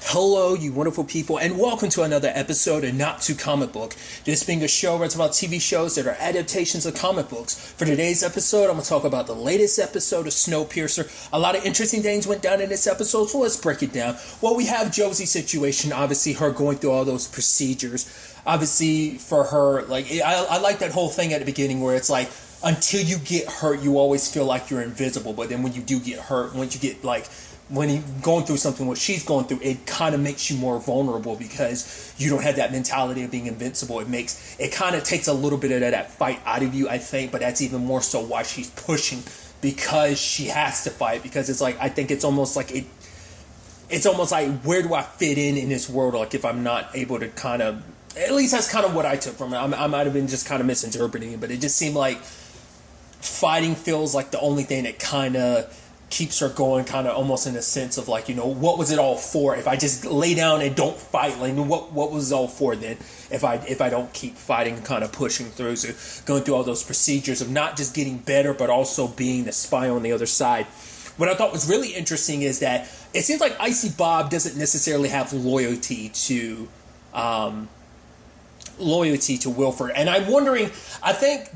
Hello, you wonderful people, and welcome to another episode of Not Too Comic Book. This being a show where it's about TV shows that are adaptations of comic books. For today's episode, I'm going to talk about the latest episode of Snowpiercer. A lot of interesting things went down in this episode, so let's break it down. Well, we have Josie's situation, obviously her going through all those procedures. Obviously, for her, I like that whole thing at the beginning where it's like, until you get hurt, you always feel like you're invisible, but then when you do get hurt, once you get when you're going through something, what she's going through, it kind of makes you more vulnerable because you don't have that mentality of being invincible. It kind of takes a little bit of that fight out of you, I think, but that's even more so why she's pushing, because she has to fight, because it's like, I think it's almost like where do I fit in this world, like if I'm not able to kind of, at least that's kind of what I took from it. I might have been just kind of misinterpreting it, but it just seemed like fighting feels like the only thing that kind of keeps her going, kind of almost in a sense of like, what was it all for? If I just lay down and don't fight, like what was it all for then? If I don't keep fighting, kind of pushing through, so going through all those procedures of not just getting better, but also being the spy on the other side. What I thought was really interesting is that it seems like Icy Bob doesn't necessarily have loyalty to Wilford, and I'm wondering, I think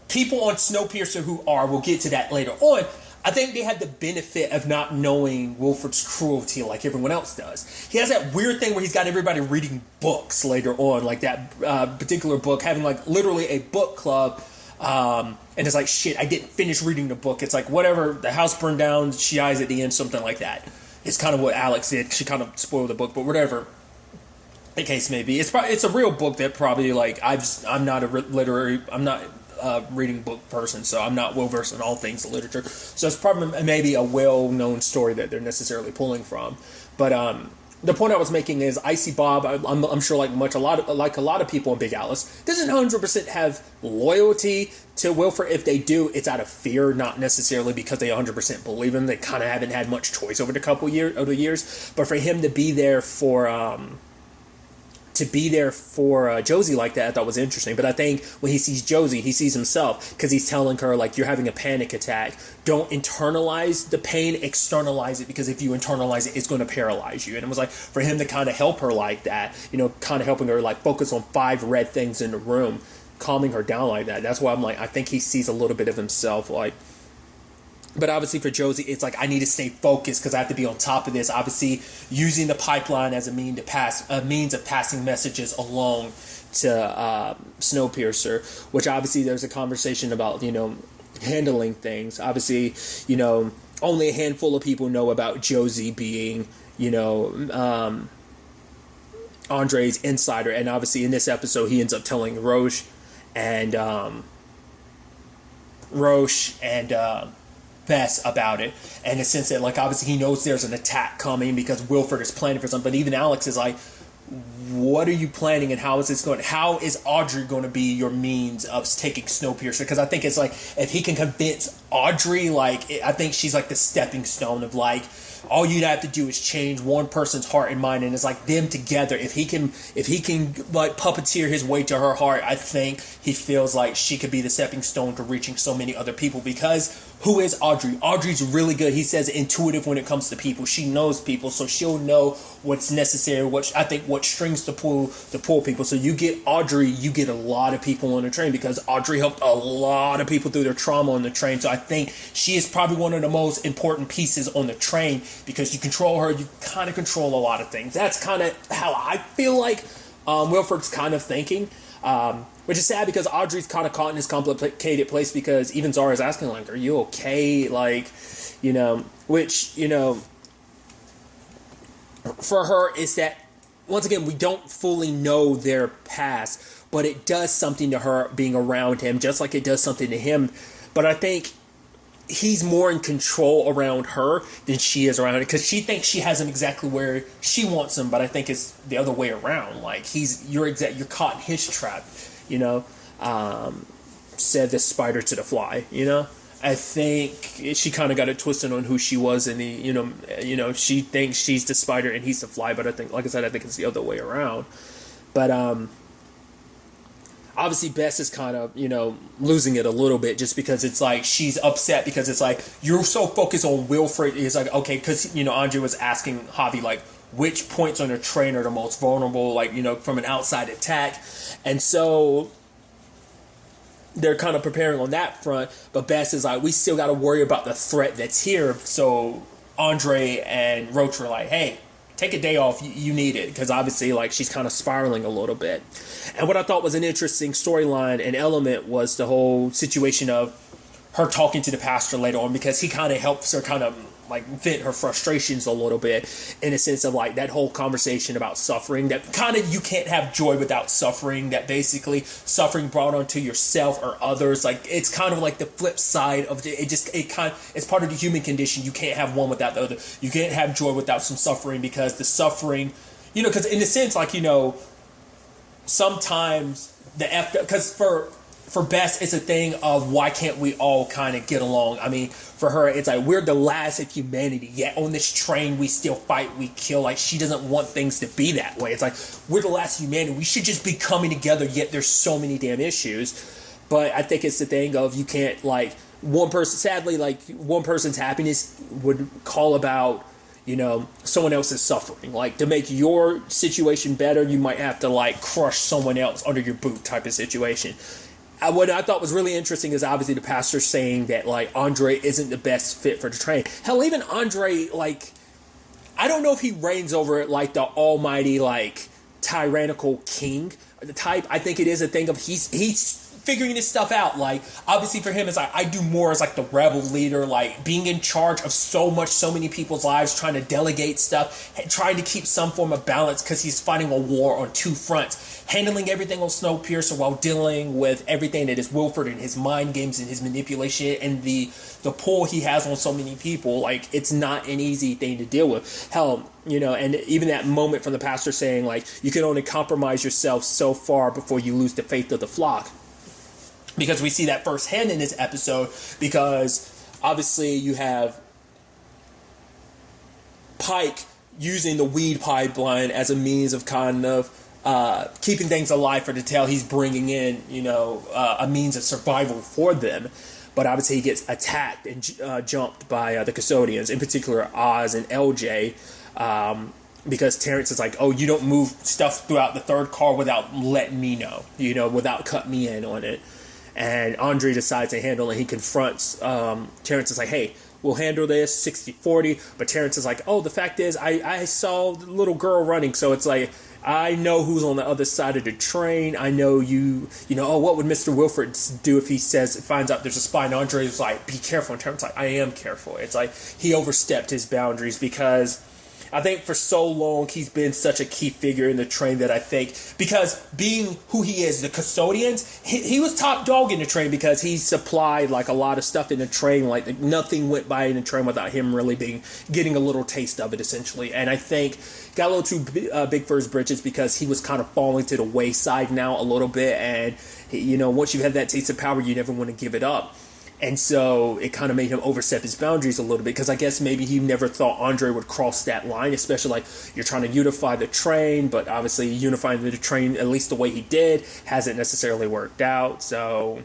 people on Snowpiercer we'll get to that later on, I think they had the benefit of not knowing Wilford's cruelty like everyone else does. He has that weird thing where he's got everybody reading books later on, like that particular book, having like literally a book club, and it's like, shit, I didn't finish reading the book. It's like, whatever, the house burned down, she dies at the end, something like that. It's kind of what Alex did. She kind of spoiled the book, but whatever the case may be. It's a real book that probably, like, I'm not a reading book person, so I'm not well versed in all things literature. So it's probably maybe a well-known story that they're necessarily pulling from. But the point I was making is Icy Bob, I'm sure like a lot of people in Big Alice, doesn't 100% have loyalty to Wilford. If they do, it's out of fear, not necessarily because they 100% believe him. They kind of haven't had much choice over the years. But for him to be there for Josie like that, I thought was interesting. But I think when he sees Josie, he sees himself, because he's telling her, like, you're having a panic attack. Don't internalize the pain, externalize it, because if you internalize it, it's going to paralyze you. And it was like, for him to kind of help her like that, kind of helping her, like, focus on 5 red things in the room, calming her down like that. That's why I'm like, I think he sees a little bit of himself, like. But obviously for Josie, it's like, I need to stay focused because I have to be on top of this. Obviously, using the pipeline as a means of passing messages along to Snowpiercer, which obviously there's a conversation about, handling things. Obviously, only a handful of people know about Josie being, Andre's insider. And obviously in this episode, he ends up telling Roche and Bess about it, and in the sense that, like, obviously he knows there's an attack coming because Wilford is planning for something. But even Alex is like, what are you planning, and how is this going? How is Audrey going to be your means of taking Snowpiercer? Because I think it's like, if he can convince Audrey, I think she's like the stepping stone of, like, all you'd have to do is change one person's heart and mind, and it's like them together. If he can like puppeteer his way to her heart, I think he feels like she could be the stepping stone to reaching so many other people. Because who is Audrey? Audrey's really good. He says intuitive when it comes to people. She knows people, so she'll know what's necessary, what strings to pull people. So you get Audrey, you get a lot of people on the train, because Audrey helped a lot of people through their trauma on the train. So I think she is probably one of the most important pieces on the train, because you control her, you kind of control a lot of things. That's kind of how I feel like Wilford's kind of thinking. Which is sad, because Audrey's kind of caught in this complicated place, because even Zara's asking, like, are you okay? Like, which, for her is that, once again, we don't fully know their past, but it does something to her being around him, just like it does something to him. But I think he's more in control around her than she is around it, because she thinks she has him exactly where she wants him, but I think it's the other way around. Like, you're caught in his trap, said the spider to the fly, I think she kind of got it twisted on who she was, and she thinks she's the spider and he's the fly, but I think, like I said, I think it's the other way around. But obviously Bess is kind of, losing it a little bit, just because it's like she's upset, because it's like, you're so focused on Wilfred. It's like, okay, because, Andre was asking Javi, like, which points on the train are the most vulnerable, like, from an outside attack. And so they're kind of preparing on that front. But Bess is like, we still got to worry about the threat that's here. So Audrey and Roach were like, hey, take a day off. You need it. Because obviously, like, she's kind of spiraling a little bit. And what I thought was an interesting storyline and element was the whole situation of her talking to the pastor later on, because he kind of helps her kind of like vent her frustrations a little bit, in a sense of like that whole conversation about suffering, that kind of you can't have joy without suffering, that basically suffering brought onto yourself or others, like it's kind of like the flip side of it's part of the human condition. You can't have one without the other. You can't have joy without some suffering, because the suffering, because in a sense, like, sometimes because for Bess, it's a thing of why can't we all kind of get along? I mean, for her, it's like we're the last of humanity, yet on this train we still fight, we kill. Like, she doesn't want things to be that way. It's like we're the last of humanity. We should just be coming together, yet there's so many damn issues. But I think it's the thing of you can't, like, one person, sadly, like, one person's happiness would call about, someone else's suffering. Like, to make your situation better, you might have to, like, crush someone else under your boot type of situation. What I thought was really interesting is obviously the pastor saying that, like, Audrey isn't the best fit for the train. Hell, even Audrey, like, I don't know if he reigns over it like the almighty, like, tyrannical king type. I think it is a thing of he's figuring this stuff out. Like, obviously for him, it's like, I do more as like the rebel leader, like being in charge of so many people's lives, trying to delegate stuff, trying to keep some form of balance, because he's fighting a war on two fronts, handling everything on Snowpiercer while dealing with everything that is Wilford and his mind games and his manipulation and the pull he has on so many people. Like, it's not an easy thing to deal with. Hell, and even that moment from the pastor saying, like, you can only compromise yourself so far before you lose the faith of the flock. Because we see that firsthand in this episode, because obviously you have Pike using the weed pipeline as a means of kind of keeping things alive for the tale. He's bringing in, a means of survival for them. But obviously he gets attacked and jumped by the custodians, in particular Oz and LJ, because Terrence is like, oh, you don't move stuff throughout the third car without letting me know, without cutting me in on it. And Audrey decides to handle it. He confronts Terrence is like, hey, we'll handle this 60-40. But Terrence is like, oh, the fact is I saw the little girl running. So it's like, I know who's on the other side of the train. I know what would Mr. Wilford do if he finds out there's a spy? And Audrey is like, be careful. And Terrence is like, I am careful. It's like he overstepped his boundaries, because I think for so long he's been such a key figure in the train that I think, because being who he is, the custodians, he was top dog in the train, because he supplied like a lot of stuff in the train. Like, nothing went by in the train without him really getting a little taste of it, essentially. And I think got a little too big for his britches, because he was kind of falling to the wayside now a little bit. And once you have that taste of power, you never want to give it up. And so it kind of made him overstep his boundaries a little bit, because I guess maybe he never thought Audrey would cross that line, especially like you're trying to unify the train, but obviously unifying the train, at least the way he did, hasn't necessarily worked out. So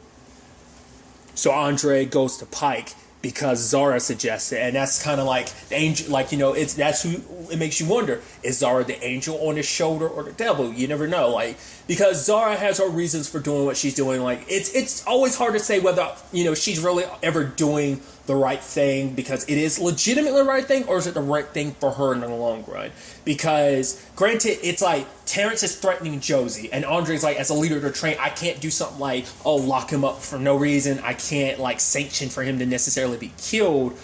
Audrey goes to Pike because Zara suggests it, and that's kind of like the angel, like, that's who it makes you wonder, is Zara the angel on his shoulder or the devil? You never know, like, because Zara has her reasons for doing what she's doing. Like, it's always hard to say whether she's really ever doing the right thing, because it is legitimately the right thing, or is it the right thing for her in the long run? Because granted, it's like Terrence is threatening Josie, and Audrey's like, as a leader of the train, I can't do something like, oh, lock him up for no reason. I can't like sanction for him to necessarily be killed.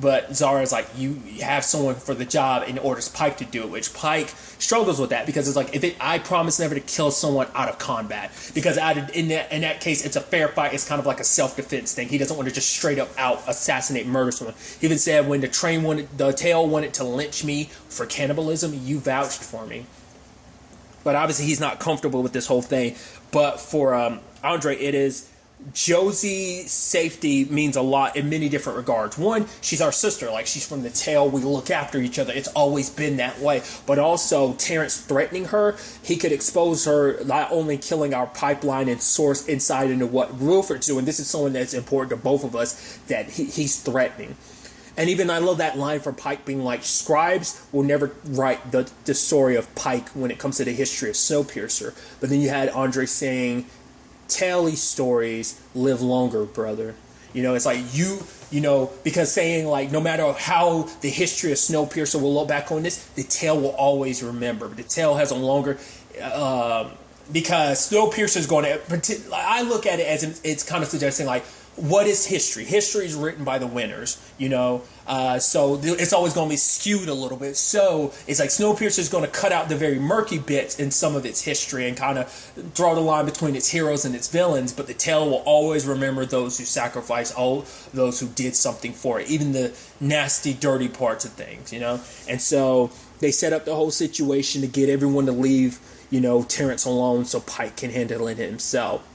But Zara's like, you have someone for the job, and orders Pike to do it, which Pike struggles with that, because it's like, I promise never to kill someone out of combat, because in that case, it's a fair fight. It's kind of like a self-defense thing. He doesn't want to just straight up out assassinate, murder someone. He even said, when the tail wanted to lynch me for cannibalism, you vouched for me. But obviously he's not comfortable with this whole thing. But for Audrey, it is, Josie's safety means a lot in many different regards. One, she's our sister. Like, she's from the tail. We look after each other. It's always been that way. But also, Terrence threatening her, he could expose her, not only killing our pipeline and source insight into what Wilford's doing. This is someone that's important to both of us that he's threatening. And even I love that line from Pike being like, scribes will never write the story of Pike when it comes to the history of Snowpiercer. But then you had Audrey saying, tell these stories, live longer, brother. You know, it's like because saying like, no matter how the history of Snowpiercer will look back on this, the tale will always remember. The tale has a longer, because Snowpiercer is going to, I look at it as it's kind of suggesting like, what is history? History is written by the winners, so it's always going to be skewed a little bit. So it's like Snowpiercer is going to cut out the very murky bits in some of its history and kind of draw the line between its heroes and its villains. But the tale will always remember those who sacrificed, all those who did something for it, even the nasty, dirty parts of things, And so they set up the whole situation to get everyone to leave, Terrence alone so Pike can handle it himself.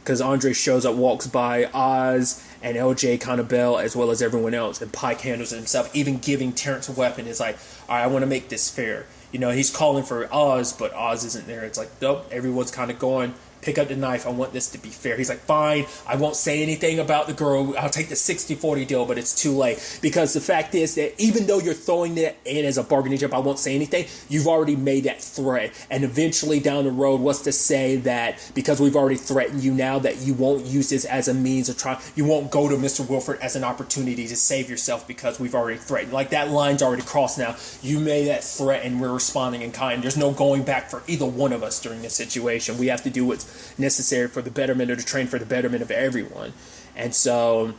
Because Andre shows up, walks by Oz and LJ kind of Bell, as well as everyone else, and Pike handles it himself, even giving Terrence a weapon. It's like, all right, I want to make this fair. He's calling for Oz, but Oz isn't there. It's like, nope, everyone's kind of going, pick up the knife. I want this to be fair. He's like, fine, I won't say anything about the girl. I'll take the 60-40 deal, but it's too late. Because the fact is that even though you're throwing that in as a bargaining chip, I won't say anything, you've already made that threat. And eventually down the road, what's to say that because we've already threatened you now that you won't use this as a means of trying, you won't go to Mr. Wilford as an opportunity to save yourself because we've already threatened. Like, that line's already crossed now. You made that threat and we're responding in kind. There's no going back for either one of us during this situation. We have to do what's necessary for the betterment of the train, for the betterment of everyone. And so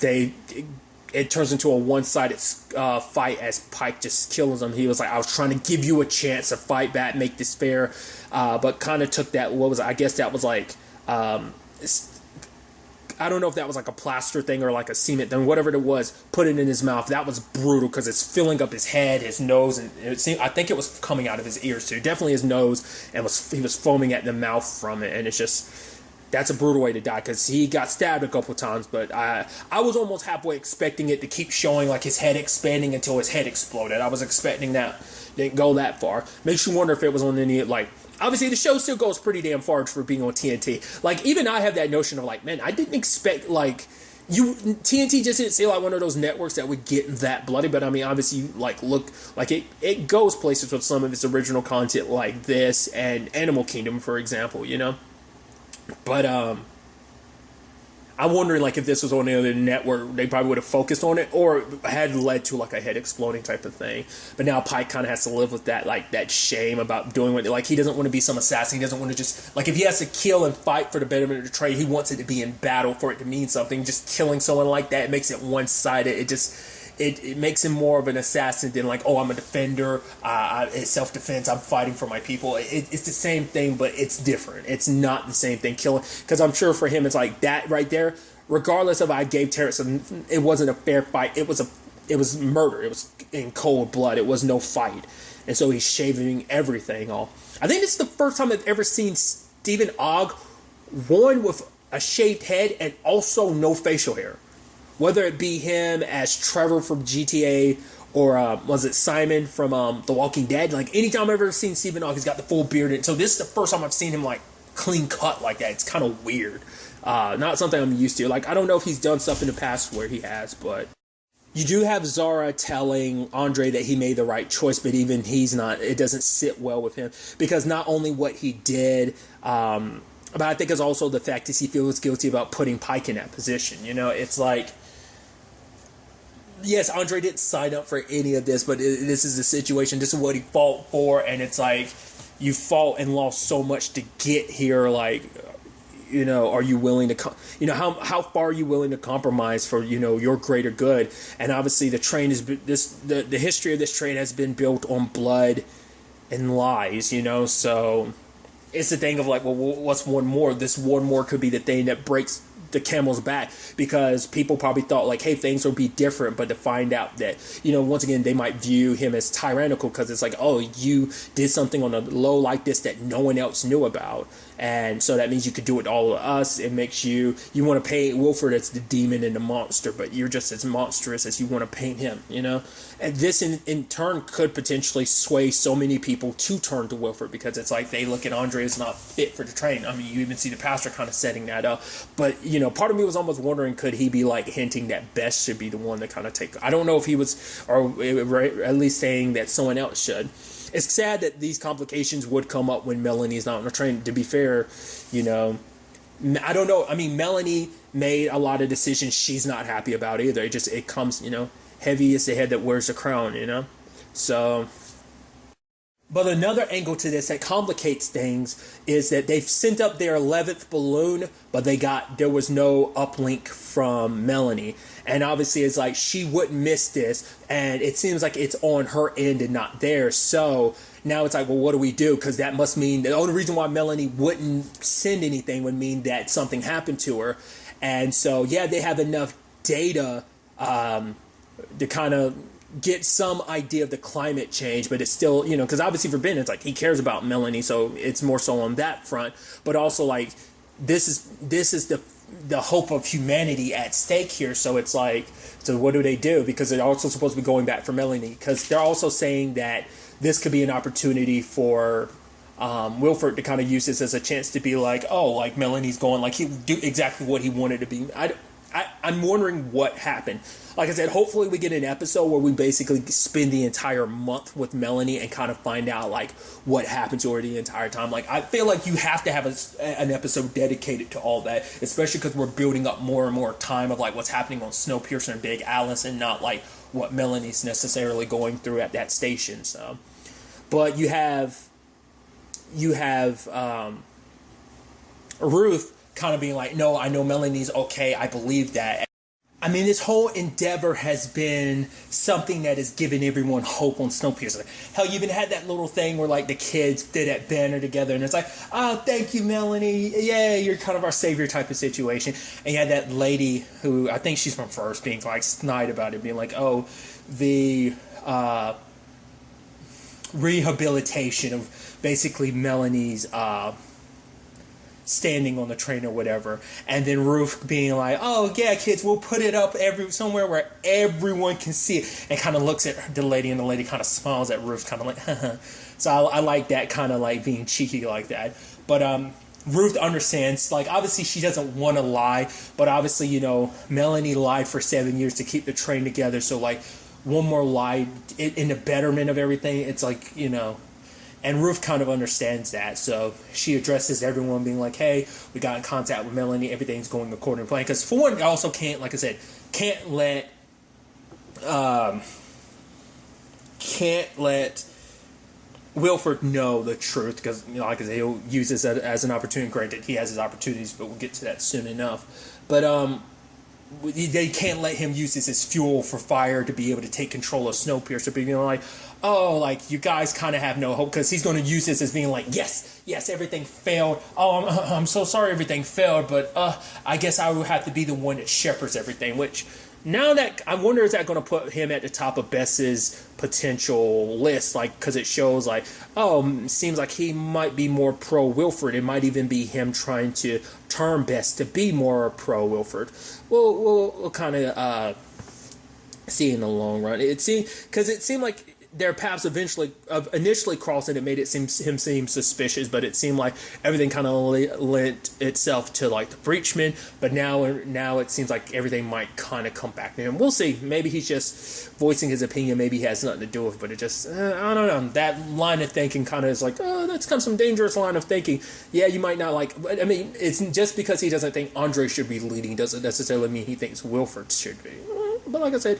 it turns into a one-sided fight as Pike just kills him. He was like, I was trying to give you a chance to fight back, make this fair, but kind of took that, I guess that was like, I don't know if that was like a plaster thing or like a cement thing, whatever it was, put it in his mouth. That was brutal because it's filling up his head, his nose, and I think it was coming out of his ears too. Definitely his nose, and he was foaming at the mouth from it. And it's just, that's a brutal way to die because he got stabbed a couple times. But I was almost halfway expecting it to keep showing like his head expanding until his head exploded. I was expecting that. Didn't go that far. Makes you wonder if it was on any like. Obviously, the show still goes pretty damn far for being on TNT. Like, even I have that notion of, like, man, I didn't expect, like, TNT just didn't seem like one of those networks that would get that bloody. But, I mean, obviously, look, like, it goes places with some of its original content like this and Animal Kingdom, for example, But, I'm wondering, like, if this was on the other network, they probably would have focused on it or had led to, like, a head exploding type of thing. But now Pike kind of has to live with that, like, that shame about doing what, like, he doesn't want to be some assassin. He doesn't want to just, like, if he has to kill and fight for the betterment of the trade, he wants it to be in battle for it to mean something. Just killing someone like that, it makes it one-sided. It makes him more of an assassin than like, oh, I'm a defender, it's self-defense, I'm fighting for my people. It's the same thing, but it's different. It's not the same thing. Killing, because I'm sure for him, it's like that right there. Regardless of I gave Terrence, it wasn't a fair fight. It was murder. It was in cold blood. It was no fight, and so he's shaving everything off. I think this is the first time I've ever seen Stephen Ogg, one with a shaved head and also no facial hair. Whether it be him as Trevor from GTA or was it Simon from The Walking Dead? Like, anytime I've ever seen Stephen Ogg, he's got the full beard. And so this is the first time I've seen him like clean cut like that. It's kind of weird. Not something I'm used to. Like, I don't know if he's done stuff in the past where he has, but you do have Zara telling Andre that he made the right choice, but even he's not. It doesn't sit well with him because not only what he did, but I think it's also the fact that he feels guilty about putting Pike in that position. It's like, yes, Andre didn't sign up for any of this, but this is the situation. This is what he fought for, and it's like, you fought and lost so much to get here. Like, are you willing to, how far are you willing to compromise for, your greater good? And obviously, the train is the history of this train has been built on blood and lies. So it's the thing of like, well, what's one more? This one more could be the thing that breaks the camel's back, because people probably thought like, hey, things will be different, but to find out that, once again, they might view him as tyrannical because it's like, oh, you did something on a low like this that no one else knew about, And so that means you could do it all of us. It makes you want to paint Wilford as the demon and the monster, but you're just as monstrous as you want to paint him, you know? And this in turn could potentially sway so many people to turn to Wilford, because it's like they look at Audrey as not fit for the train. I mean, you even see the pastor kind of setting that up. But, you know, part of me was almost wondering, could he be like hinting that Bess should be the one to kind of take... I don't know if he was, or at least saying that someone else should. It's sad that these complications would come up when Melanie's not on the train. To be fair, you know, I don't know. I mean, Melanie made a lot of decisions she's not happy about either. It comes, you know, heavy is the head that wears the crown, you know? So... But another angle to this that complicates things is that they've sent up their 11th balloon, but there was no uplink from Melanie. And obviously it's like she wouldn't miss this, and it seems like it's on her end and not theirs. So now it's like, well, what do we do? Because that must mean the only reason why Melanie wouldn't send anything would mean that something happened to her. And so, yeah, they have enough data to kind of get some idea of the climate change, but it's still, you know, because obviously for Ben, it's like he cares about Melanie, so it's more so on that front. But also, like, this is the hope of humanity at stake here. So it's like, so what do they do? Because they're also supposed to be going back for Melanie, because they're also saying that this could be an opportunity for Wilford to kind of use this as a chance to be like, oh, like Melanie's going, like he'll do exactly what he wanted to be. I'm wondering what happened. Like I said, hopefully we get an episode where we basically spend the entire month with Melanie and kind of find out like what happened to her the entire time. Like, I feel like you have to have an episode dedicated to all that, especially because we're building up more and more time of like what's happening on Snowpiercer and Big Alice, and not like what Melanie's necessarily going through at that station. So, but you have Ruth kind of being like, no, I know Melanie's okay, I believe that. I mean, this whole endeavor has been something that has given everyone hope on Snowpiercer. Hell, you even had that little thing where, like, the kids did that banner together, and it's like, oh, thank you, Melanie. Yeah, you're kind of our savior type of situation. And you had that lady who, I think she's from First, being, like, snide about it, being like, oh, the rehabilitation of basically Melanie's... standing on the train or whatever, and then Ruth being like, oh yeah, kids, we'll put it up somewhere where everyone can see it, and kind of looks at the lady, and the lady kind of smiles at Ruth, kind of like, haha. So I like that, kind of like being cheeky like that. But Ruth understands, like, obviously she doesn't want to lie, but obviously, you know, Melanie lied for 7 years to keep the train together, so like one more lie in the betterment of everything, it's like, you know. And Ruth kind of understands that, so she addresses everyone being like, hey, we got in contact with Melanie, everything's going according to plan. Because for one, also can't, like I said, can't let Wilford know the truth, because, you know, like I said, he'll use this as an opportunity. Granted, he has his opportunities, but we'll get to that soon enough. But they can't let him use this as fuel for fire to be able to take control of Snowpiercer, being like, oh, like, you guys kind of have no hope, because he's going to use this as being like, yes, everything failed. Oh, I'm so sorry everything failed, but I guess I will have to be the one that shepherds everything, which now that I wonder, is that going to put him at the top of Bess's potential list, like, because it shows like, oh, seems like he might be more pro Wilford. It might even be him trying to turn Bess to be more pro Wilford. We'll kind of see in the long run. It seemed like their paths initially crossed, and it made him seem suspicious, but it seemed like everything kind of lent itself to like the Breachmen, but now it seems like everything might kind of come back to him. We'll see. Maybe he's just voicing his opinion, maybe he has nothing to do with it, but it just, I don't know, that line of thinking kind of is like, oh, that's kind of some dangerous line of thinking. Yeah, you might not like, I mean, it's just because he doesn't think Audrey should be leading doesn't necessarily mean he thinks Wilford should be. But like I said,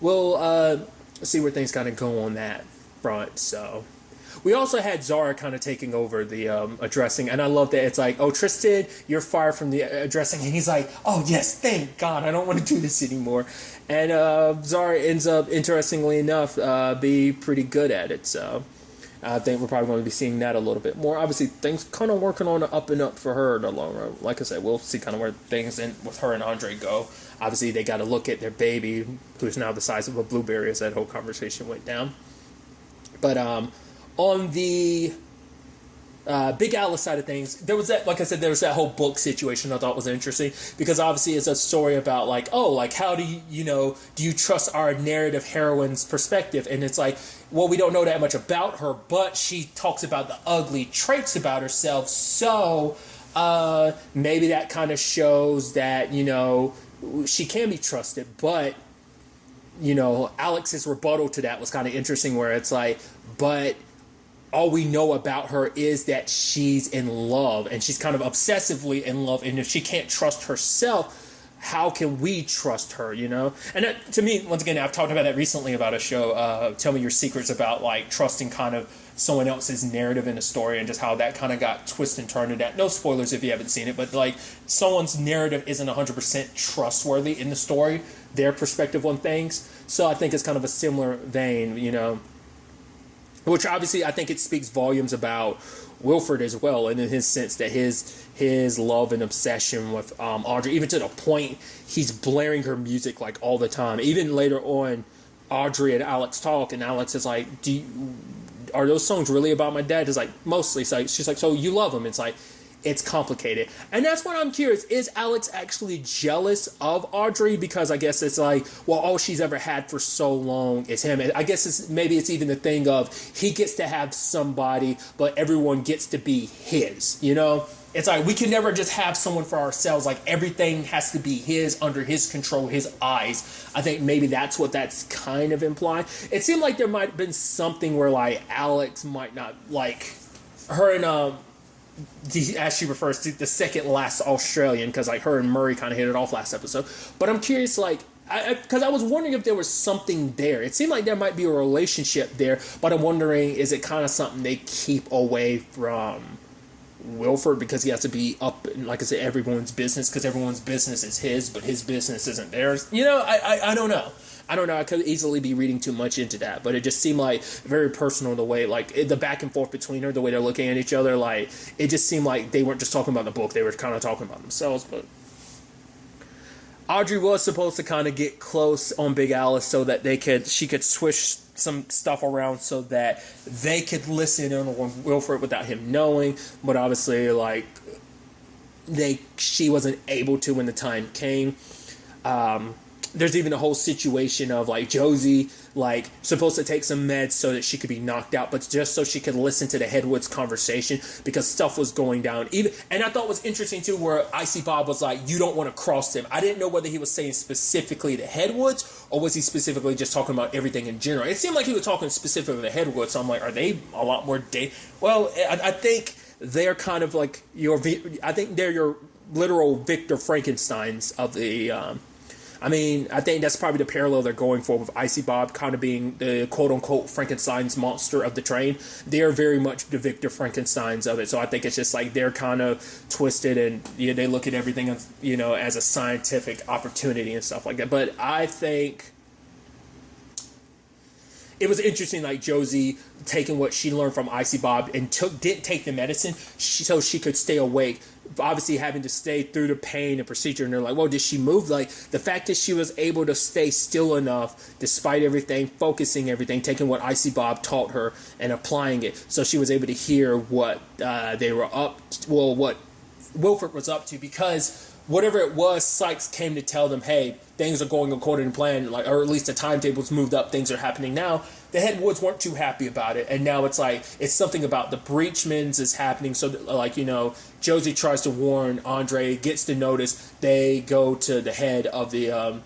we'll see where things kind of go on that front. So we also had Zara kind of taking over the addressing, and I love that it's like, oh, Tristan, you're fired from the addressing, and he's like, oh yes, thank God, I don't want to do this anymore. And Zara ends up, interestingly enough, be pretty good at it. So I think we're probably going to be seeing that a little bit more. Obviously, things kind of working on the up and up for her in the long run. Like I said, we'll see kind of where things with her and Audrey go. Obviously, they got to look at their baby, who's now the size of a blueberry, as that whole conversation went down. But on the Big Alice side of things, there was that, like I said, there was that whole book situation I thought was interesting, because obviously it's a story about like, oh, like how do do you trust our narrative heroine's perspective? And it's like, well, we don't know that much about her, but she talks about the ugly traits about herself, so maybe that kind of shows that, she can be trusted. But Alex's rebuttal to that was kind of interesting, where it's like, but all we know about her is that she's in love, and she's kind of obsessively in love. And if she can't trust herself, how can we trust her, And that, to me, once again, I've talked about that recently about a show, Tell Me Your Secrets, about like trusting kind of someone else's narrative in a story, and just how that kind of got twisted and turned into that. No spoilers if you haven't seen it, but like someone's narrative isn't 100% trustworthy in the story, their perspective on things. So I think it's kind of a similar vein, which obviously I think it speaks volumes about Wilford as well, and in his sense that his love and obsession with Audrey, even to the point he's blaring her music like all the time. Even later on, Audrey and Alex talk, and Alex is like, are those songs really about my dad? It's like, mostly. It's like, she's like, so you love him? It's like, it's complicated. And that's what I'm curious. Is Alex actually jealous of Audrey? Because I guess it's like, well, all she's ever had for so long is him. And I guess maybe it's even the thing of he gets to have somebody, but everyone gets to be his, It's like, we can never just have someone for ourselves. Like, everything has to be his, under his control, his eyes. I think maybe that's what that's kind of implying. It seemed like there might have been something where, like, Alex might not, like, her and, as she refers to, the second last Australian, because, like, her and Murray kind of hit it off last episode. But I'm curious, like, because I was wondering if there was something there. It seemed like there might be a relationship there, but I'm wondering, is it kind of something they keep away from Wilford, because he has to be up, like I said, everyone's business, because everyone's business is his, but his business isn't theirs. I don't know. I could easily be reading too much into that, but it just seemed like very personal, the way, like, the back and forth between her, the way they're looking at each other, like, it just seemed like they weren't just talking about the book, they were kind of talking about themselves. But Audrey was supposed to kind of get close on Big Alice so that she could swish some stuff around so that they could listen in on Wilford without him knowing, but obviously, like, she wasn't able to when the time came. There's even a whole situation of, like, Josie, like, supposed to take some meds so that she could be knocked out, but just so she could listen to the Headwoods conversation, because stuff was going down. And I thought it was interesting, too, where Icy Bob was like, you don't want to cross them. I didn't know whether he was saying specifically the Headwoods, or was he specifically just talking about everything in general. It seemed like he was talking specifically the Headwoods, so I'm like, are they a lot more Well, I think they're kind of like I think they're your literal Victor Frankensteins of the... I think that's probably the parallel they're going for, with Icy Bob kind of being the quote-unquote Frankenstein's monster of the train. They're very much the Victor Frankensteins of it. So I think it's just like they're kind of twisted, and they look at everything, as a scientific opportunity and stuff like that. But I think it was interesting, like, Josie taking what she learned from Icy Bob and didn't take the medicine so she could stay awake. Obviously having to stay through the pain and procedure, and they're like, well, did she move? Like, the fact that she was able to stay still enough despite everything, focusing everything, taking what Icy Bob taught her and applying it, so she was able to hear what what Wilford was up to, because whatever it was, Sykes came to tell them, hey, things are going according to plan, like, or at least the timetable's moved up, things are happening now. The Headwoods weren't too happy about it, and now it's like, it's something about the Breachmans is happening, so, like, Josie tries to warn Andre, gets the notice, they go to the head of the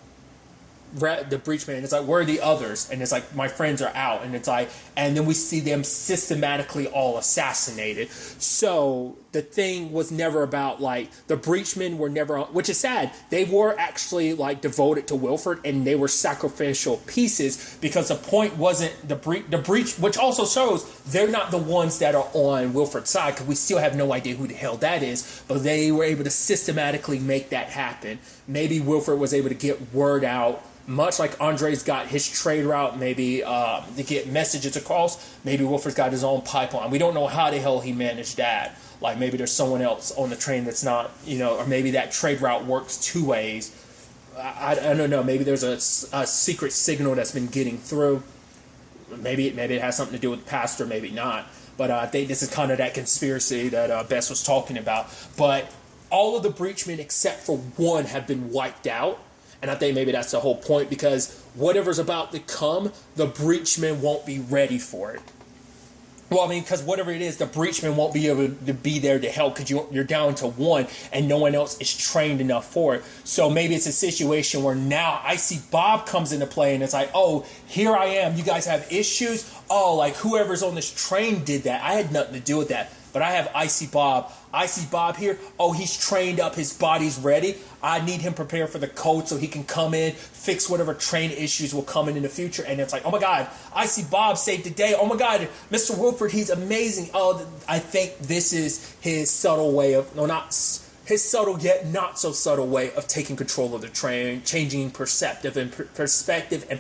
Breachman, and it's like, where are the others? And it's like, my friends are out, and it's like, and then we see them systematically all assassinated. So the thing was never about, like, the Breachmen were never, which is sad, they were actually, like, devoted to Wilford, and they were sacrificial pieces, because the point wasn't the breach, which also shows they're not the ones that are on Wilford's side, because we still have no idea who the hell that is, but they were able to systematically make that happen. Maybe Wilford was able to get word out, much like Andre's got his trade route, maybe to get messages across. Maybe Wilford's got his own pipeline. We don't know how the hell he managed that. Like, maybe there's someone else on the train that's not, or maybe that trade route works two ways. I don't know. Maybe there's a secret signal that's been getting through. maybe it has something to do with the pastor, maybe not. But I think this is kind of that conspiracy that Bess was talking about. But all of the breachmen except for one have been wiped out. And I think maybe that's the whole point, because whatever's about to come, the breachmen won't be ready for it. Well, I mean, because whatever it is, the breachmen won't be able to be there to help, because you're down to one and no one else is trained enough for it. So maybe it's a situation where now Icy Bob comes into play and it's like, oh, here I am. You guys have issues? Oh, like whoever's on this train did that. I had nothing to do with that. But I have Icy Bob. Icy Bob here. Oh, he's trained up. His body's ready. I need him prepared for the code so he can come in, fix whatever train issues will come in the future. And it's like, oh my God, Icy Bob saved the day. Oh my God, Mr. Wilford, he's amazing. Oh, I think this is his subtle way of, no, not his subtle yet not so subtle way of taking control of the train, changing perspective and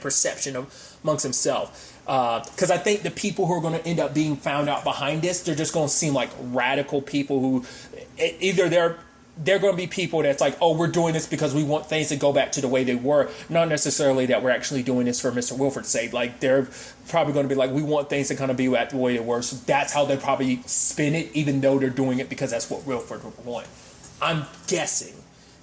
perception amongst himself. Because I think the people who are going to end up being found out behind this, they're just going to seem like radical people who either they're going to be people that's like, oh, we're doing this because we want things to go back to the way they were, not necessarily that we're actually doing this for Mr. Wilford's sake. Like, they're probably going to be like, we want things to kind of be back the way they were. So that's how they probably spin it, even though they're doing it because that's what Wilford would want. I'm guessing.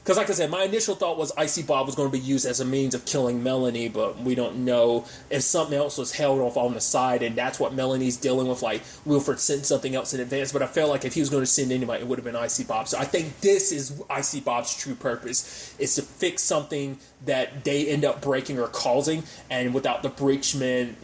Because like I said, my initial thought was Icy Bob was going to be used as a means of killing Melanie, but we don't know if something else was held off on the side, and that's what Melanie's dealing with, like Wilford sent something else in advance. But I felt like if he was going to send anybody, it would have been Icy Bob. So I think this is Icy Bob's true purpose, is to fix something that they end up breaking or causing, and without the breachman,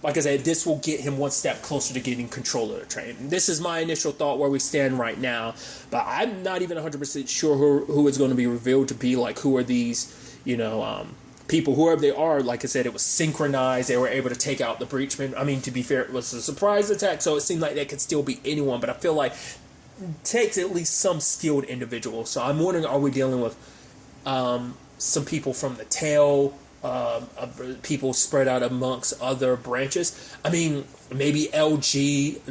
like I said, this will get him one step closer to getting control of the train. This is my initial thought where we stand right now, but I'm not even 100% sure who is going to be revealed to be. Like, who are these, people, whoever they are. Like I said, it was synchronized. They were able to take out the breachman. I mean, to be fair, it was a surprise attack, so it seemed like that could still be anyone, but I feel like it takes at least some skilled individual. So I'm wondering, are we dealing with some people from the tail, people spread out amongst other branches? I mean, maybe LJ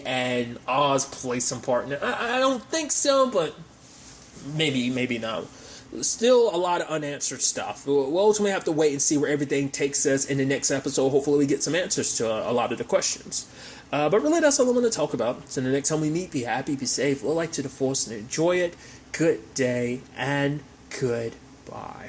and Oz play some part in it. I don't think so, but maybe not. Still a lot of unanswered stuff. We'll ultimately have to wait and see where everything takes us in the next episode. Hopefully we get some answers to a lot of the questions. But really, that's all I want to talk about. So the next time we meet, be happy, be safe, live life to the fullest, and enjoy it. Good day and goodbye.